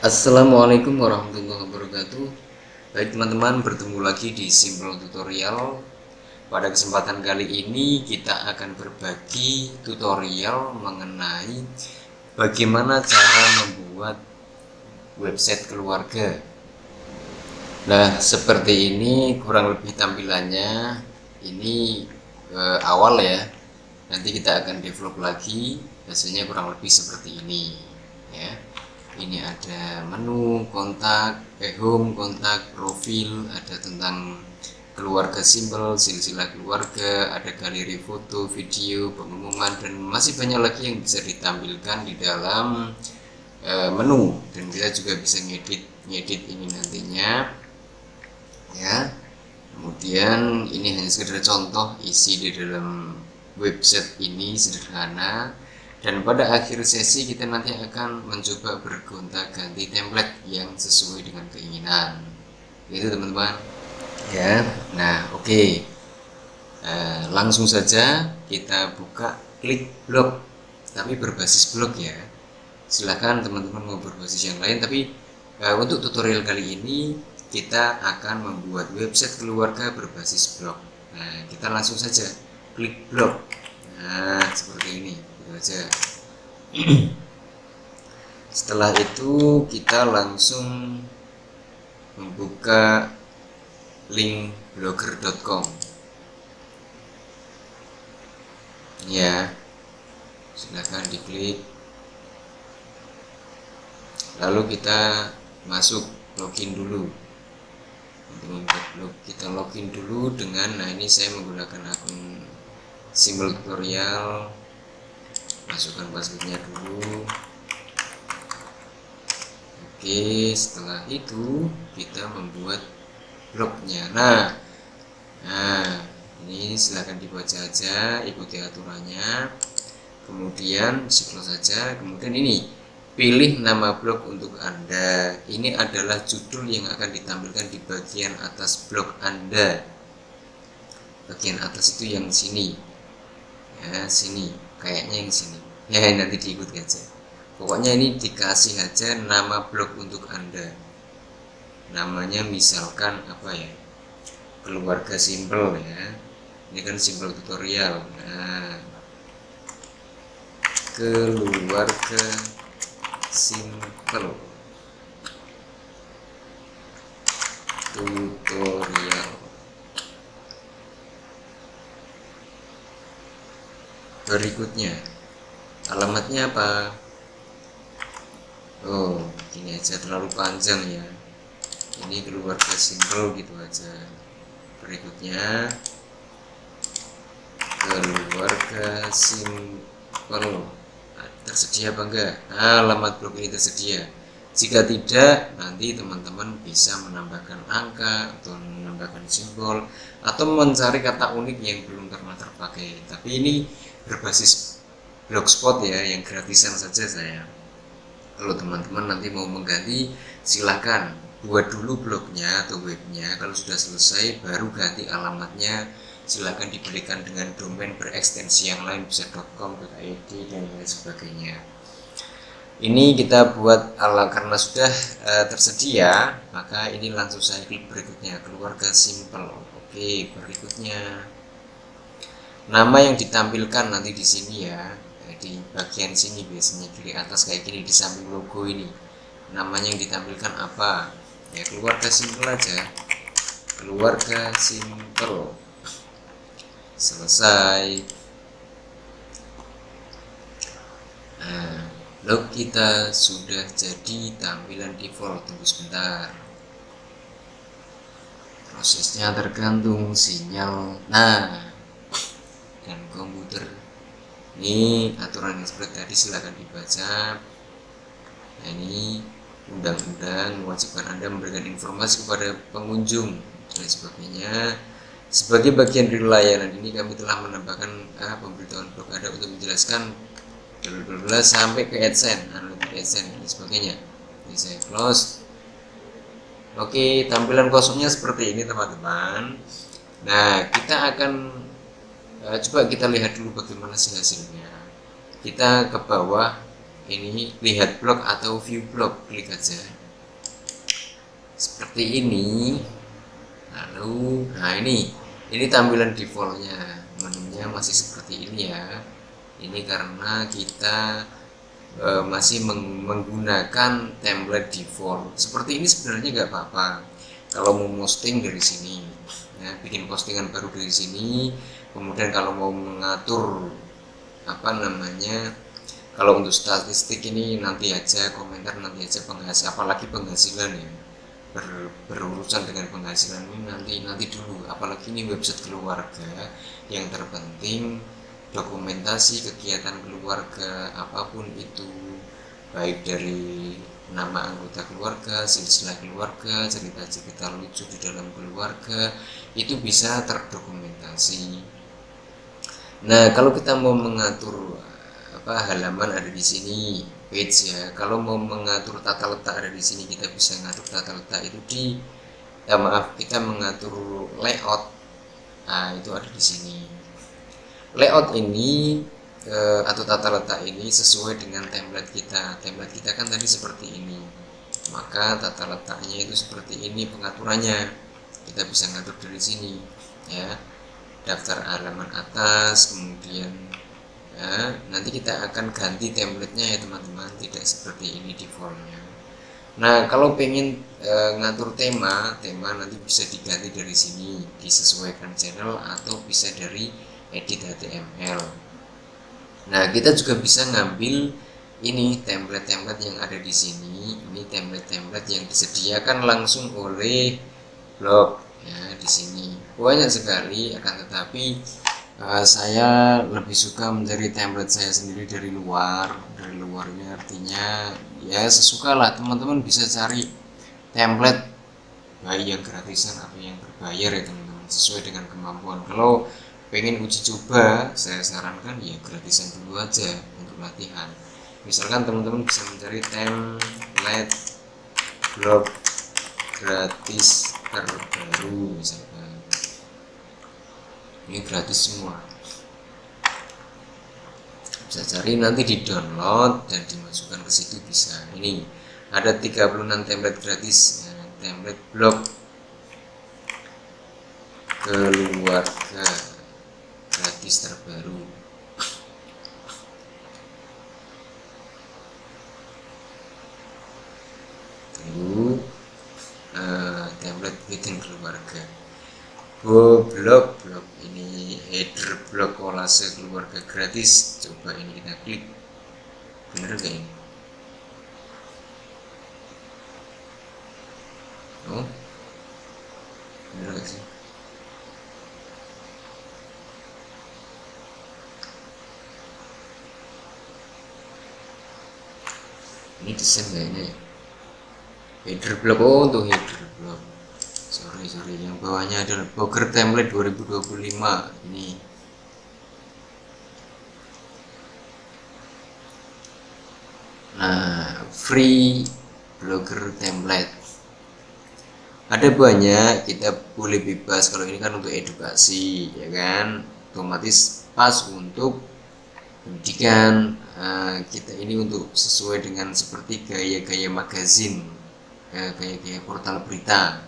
Assalamualaikum warahmatullahi wabarakatuh. Baik teman-teman, bertemu lagi di Simple Tutorial. Pada kesempatan kali ini kita akan berbagi tutorial mengenai bagaimana cara membuat website keluarga. Nah, seperti ini kurang lebih tampilannya. Ini awal ya. Nanti kita akan develop lagi. Hasilnya kurang lebih seperti ini ya. Ini ada menu, kontak, home, kontak, profil, ada tentang keluarga simple, silsilah keluarga, ada galeri foto, video, pengumuman, dan masih banyak lagi yang bisa ditampilkan di dalam menu. Dan kita juga bisa ngedit ini nantinya ya. Kemudian ini hanya sekedar contoh isi di dalam website ini sederhana. Dan pada akhir sesi kita nanti akan mencoba bergonta-ganti template yang sesuai dengan keinginan. Gitu teman-teman. Ya, nah oke. Langsung saja kita buka klik blog, tapi berbasis blog ya. Silahkan teman-teman mau berbasis yang lain, tapi untuk tutorial kali ini kita akan membuat website keluarga berbasis blog. Nah, kita langsung saja klik blog. Nah, seperti ini. Aja. Setelah itu kita langsung membuka link blogger.com ya, silahkan diklik, lalu kita masuk login dulu. Untuk membuat blog kita login dulu dengan, nah ini saya menggunakan akun Simple Tutorial. Masukkan passwordnya dulu. Oke, setelah itu kita membuat blognya. Nah ini silahkan dibaca aja, ikuti aturannya, kemudian close saja. Kemudian ini pilih nama blog untuk Anda. Ini adalah judul yang akan ditampilkan di bagian atas blog Anda. Bagian atas itu yang sini ya, sini kayaknya yang sini ya, nanti diikuti aja. Pokoknya ini dikasih aja nama blog untuk Anda. Namanya misalkan apa ya, keluarga simple ya. Ini kan simple tutorial. Nah, keluarga simple tutorial. Berikutnya alamatnya apa? Oh, gini aja, terlalu panjang ya. Ini keluarga simple gitu aja. Berikutnya keluarga simple tersedia apa enggak? Nah, alamat blog ini tersedia. Jika tidak, nanti teman-teman bisa menambahkan angka atau menambahkan simbol atau mencari kata unik yang belum pernah terpakai. Tapi ini berbasis blogspot ya, yang gratisan saja saya. Kalau teman-teman nanti mau mengganti, silahkan buat dulu blognya atau webnya. Kalau sudah selesai baru ganti alamatnya. Silahkan diberikan dengan domain berekstensi yang lain, bisa .com, .id dan lain sebagainya. Ini kita buat karena sudah tersedia, maka ini langsung saya klik berikutnya, keluarga simple. Oke, berikutnya nama yang ditampilkan nanti di sini ya, di bagian sini biasanya kiri atas kayak gini, di samping logo ini namanya yang ditampilkan apa ya, keluarga simple aja, keluarga simple. Selesai. Nah, blog kita sudah jadi tampilan default. Tunggu sebentar, prosesnya tergantung sinyal dan komputer. Ini aturan yang seperti tadi, silahkan dibaca. Nah, ini undang-undang mewajibkan Anda memberikan informasi kepada pengunjung dan sebagainya. Sebagai bagian dari layanan ini, kami telah menambahkan pemberitahuan blog Anda untuk menjelaskan sampai ke AdSense, AdSense dan sebagainya. Ini saya close. Oke, tampilan kosongnya seperti ini teman-teman. Nah, kita akan coba kita lihat dulu bagaimana sih hasilnya. Kita ke bawah ini lihat blog atau view blog, klik aja seperti ini. Lalu nah ini tampilan defaultnya, menunya masih seperti ini ya. Ini karena kita masih menggunakan template default. Seperti ini sebenarnya nggak apa-apa kalau mau posting dari sini ya, bikin postingan baru dari sini. Kemudian kalau mau mengatur apa namanya, kalau untuk statistik ini nanti aja, komentar nanti aja, penghasilan apalagi penghasilan ya, berurusan dengan penghasilan ini nanti dulu, apalagi ini website keluarga. Yang terpenting dokumentasi kegiatan keluarga apapun itu, baik dari nama anggota keluarga, silsilah keluarga, cerita-cerita lucu di dalam keluarga, itu bisa terdokumentasi. Nah, kalau kita mau mengatur halaman ada di sini, page ya. Kalau mau mengatur tata letak ada di sini, kita bisa mengatur tata letak itu di kita mengatur layout. Nah, itu ada di sini. Layout ini atau tata letak ini sesuai dengan template kita. Template kita kan tadi seperti ini. Maka tata letaknya itu seperti ini pengaturannya. Kita bisa ngatur dari sini ya. Daftar halaman atas, kemudian ya, nanti kita akan ganti templatenya ya teman-teman, tidak seperti ini defaultnya. Nah, kalau pengen ngatur tema nanti bisa diganti dari sini, disesuaikan channel, atau bisa dari edit HTML. Nah, kita juga bisa ngambil ini template-template yang ada di sini. Ini template-template yang disediakan langsung oleh blog ya, di sini banyak sekali. Akan tetapi saya lebih suka mencari template saya sendiri dari luarnya artinya ya sesuka lah. Teman-teman bisa cari template baik yang gratisan atau yang berbayar ya teman-teman, sesuai dengan kemampuan. Kalau pengen uji coba, saya sarankan ya gratisan dulu aja untuk latihan. Misalkan teman-teman bisa mencari template blog gratis terbaru misalkan, ini gratis semua, bisa cari nanti di download dan dimasukkan ke situ bisa. Ini ada 36 template gratis ya, template blog keluarga gratis terbaru. Tunggu template bikin keluarga blog ini header blog kolase keluarga gratis. Coba ini kita klik, bener gak ini? Oh, bener gak sih? Ini desain kayaknya ya, header blog. Oh, untuk header blog, sorry yang bawahnya adalah blogger template 2025 ini. Nah, free blogger template ada banyak, kita boleh bebas. Kalau ini kan untuk edukasi ya kan, otomatis pas untuk pendidikan. Kita ini untuk sesuai dengan seperti gaya-gaya magazin, gaya-gaya portal berita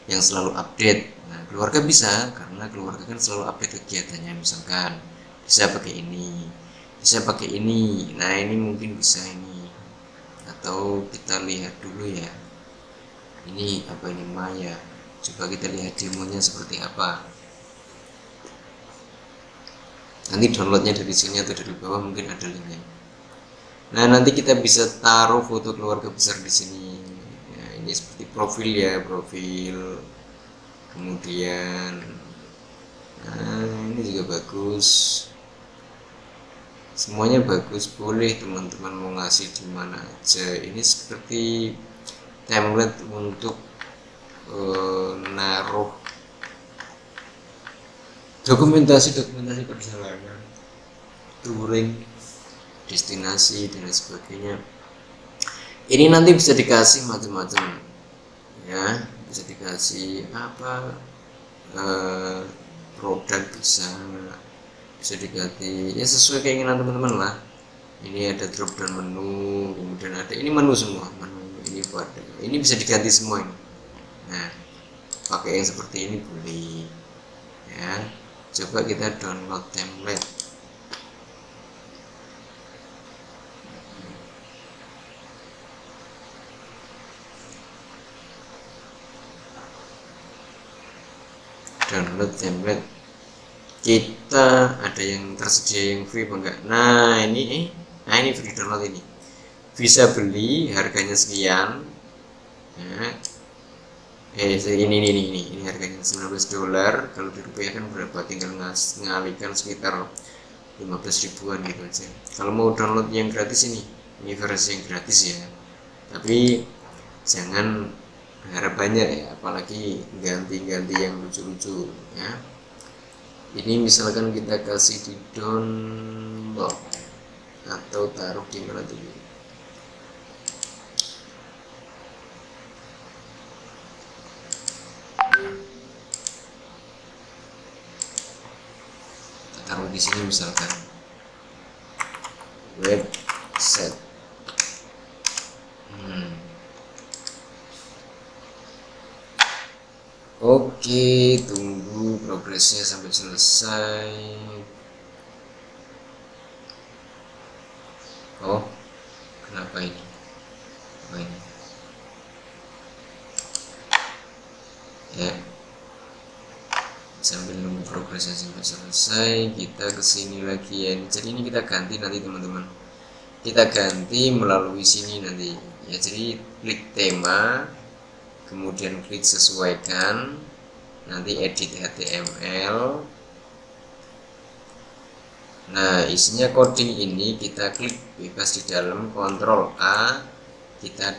yang selalu update. Nah, keluarga bisa, karena keluarga kan selalu update kegiatannya. Misalkan bisa pakai ini, bisa pakai ini. Nah, ini mungkin bisa ini, atau kita lihat dulu ya, ini apa ini Maya. Coba kita lihat demonya seperti apa. Nanti downloadnya dari sini atau dari bawah mungkin ada linknya. Nah, nanti kita bisa taruh foto keluarga besar di sini. Ya, ini seperti profil ya, profil. Kemudian ini juga bagus, semuanya bagus. Boleh teman-teman mau ngasih di mana aja. Ini seperti template untuk naruh dokumentasi perjalanan, touring, destinasi dan sebagainya. Ini nanti bisa dikasih macam-macam ya, bisa dikasih apa, produk bisa dikasih ya sesuai keinginan teman-teman lah Ini ada drop down menu, kemudian ada ini menu semua, menu ini pada ini bisa diganti semua ini. Nah, pakai yang seperti ini boleh ya. Coba kita download template. Download template, kita ada yang tersedia yang free apa enggak. Nah ini free download, ini bisa beli harganya sekian ya. Ini harganya $19, kalau dirupiahkan berapa, tinggal ngalihkan sekitar 15 ribuan gitu aja. Kalau mau download yang gratis ini versi yang gratis ya, tapi jangan harap banyak ya, apalagi ganti-ganti yang lucu-lucu ya. Ini misalkan kita kasih di download atau taruh di mana dulu, kita taruh di sini misalkan website. Oke, tunggu progresnya sampai selesai. Oh, kenapa ini? Apa ini? Ya, sambil nunggu progresnya sampai selesai, kita kesini lagi ya. Jadi ini kita ganti nanti teman-teman. Kita ganti melalui sini nanti. Ya, jadi klik tema, kemudian klik sesuaikan, nanti edit HTML. Nah, isinya coding ini kita klik bebas di dalam, Ctrl A, kita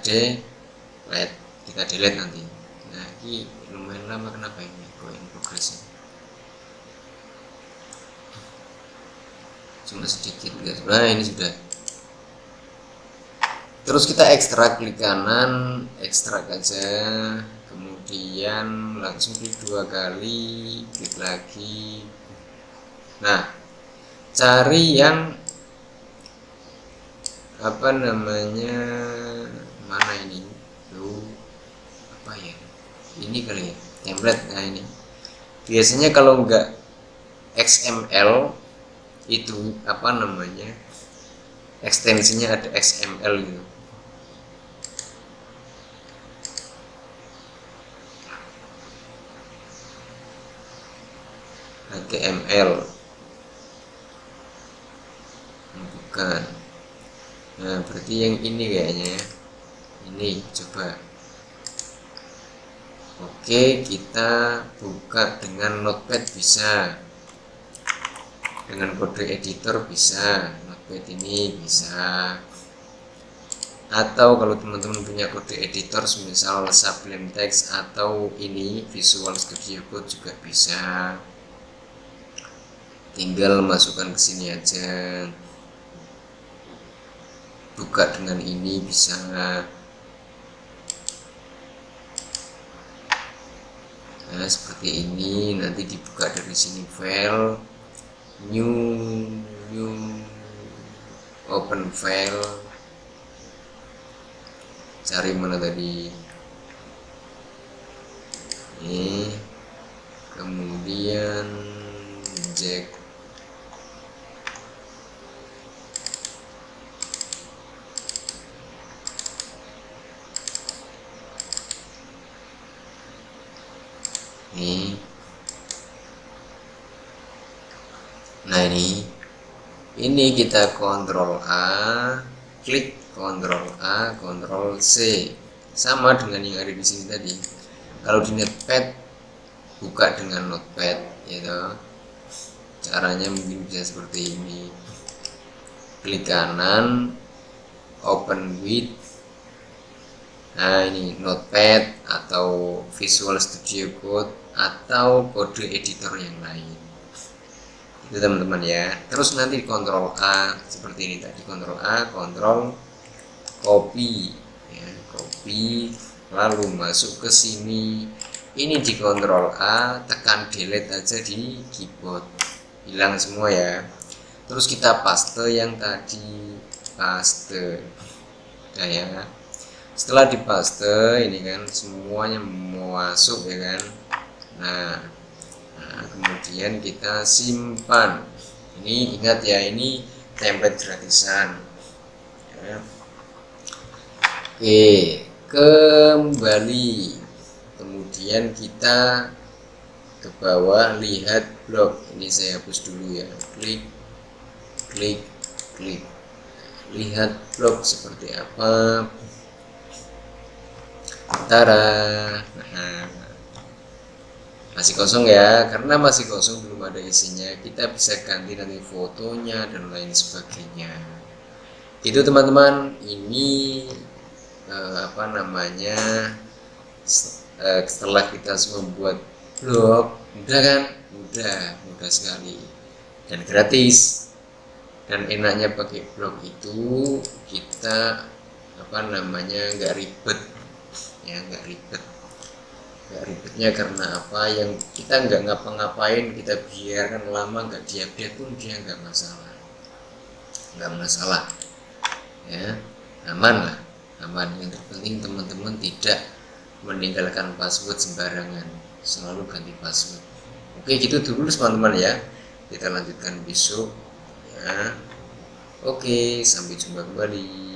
delete nanti. Nah, ini lumayan lama, kenapa ini progresnya cuma sedikit guys. Nah, ini sudah. Terus kita ekstrak, klik kanan, ekstrak aja, kemudian langsung klik 2 kali, klik lagi. Nah, cari yang apa namanya, mana ini apa ya, ini kali ya, template. Nah, ini biasanya kalau enggak XML itu apa namanya, ekstensinya ada XML gitu. HTML bukan. Nah, berarti yang ini kayaknya ya, ini coba. Oke, kita buka dengan Notepad bisa, dengan kode editor bisa, Notepad ini bisa, atau kalau teman-teman punya kode editor misal Sublime Text atau ini Visual Studio Code juga bisa, tinggal masukkan ke sini aja. Buka dengan ini bisa. Nah, seperti ini, nanti dibuka dari sini, file, new open file, cari mana tadi ini, kemudian jack, ini. Nah, ini kita Ctrl A, klik Ctrl A, Ctrl C, sama dengan yang ada di sini tadi. Kalau di Notepad buka dengan Notepad, gitu. Caranya mungkin bisa seperti ini. Klik kanan, open with. Nah, ini Notepad atau Visual Studio Code atau kode editor yang lain. Itu teman-teman ya. Terus nanti Ctrl A seperti ini tadi, Ctrl A, Ctrl copy ya, copy, lalu masuk ke sini. Ini di Ctrl A, tekan delete aja di keyboard, hilang semua ya. Terus kita paste yang tadi, paste. Nah ya, setelah dipaste ini kan semuanya masuk ya kan. Nah, kemudian kita simpan. Ini ingat ya, ini template gratisan ya. Oke, kembali, kemudian kita ke bawah, lihat blog. Ini saya hapus dulu ya, klik klik klik, lihat blog seperti apa. Tara, nah, masih kosong ya, karena masih kosong belum ada isinya, kita bisa ganti nanti fotonya dan lain sebagainya. Itu teman-teman, ini setelah kita membuat blog, mudah kan? Mudah sekali dan gratis. Dan enaknya pakai blog itu kita nggak ribet ya, nggak ribetnya karena apa, yang kita nggak ngapa-ngapain, kita biarkan lama nggak diupdate pun dia nggak masalah ya, aman. Yang terpenting teman-teman tidak meninggalkan password sembarangan, selalu ganti password. Oke, gitu dulu teman-teman ya, kita lanjutkan besok ya. Oke, sampai jumpa kembali.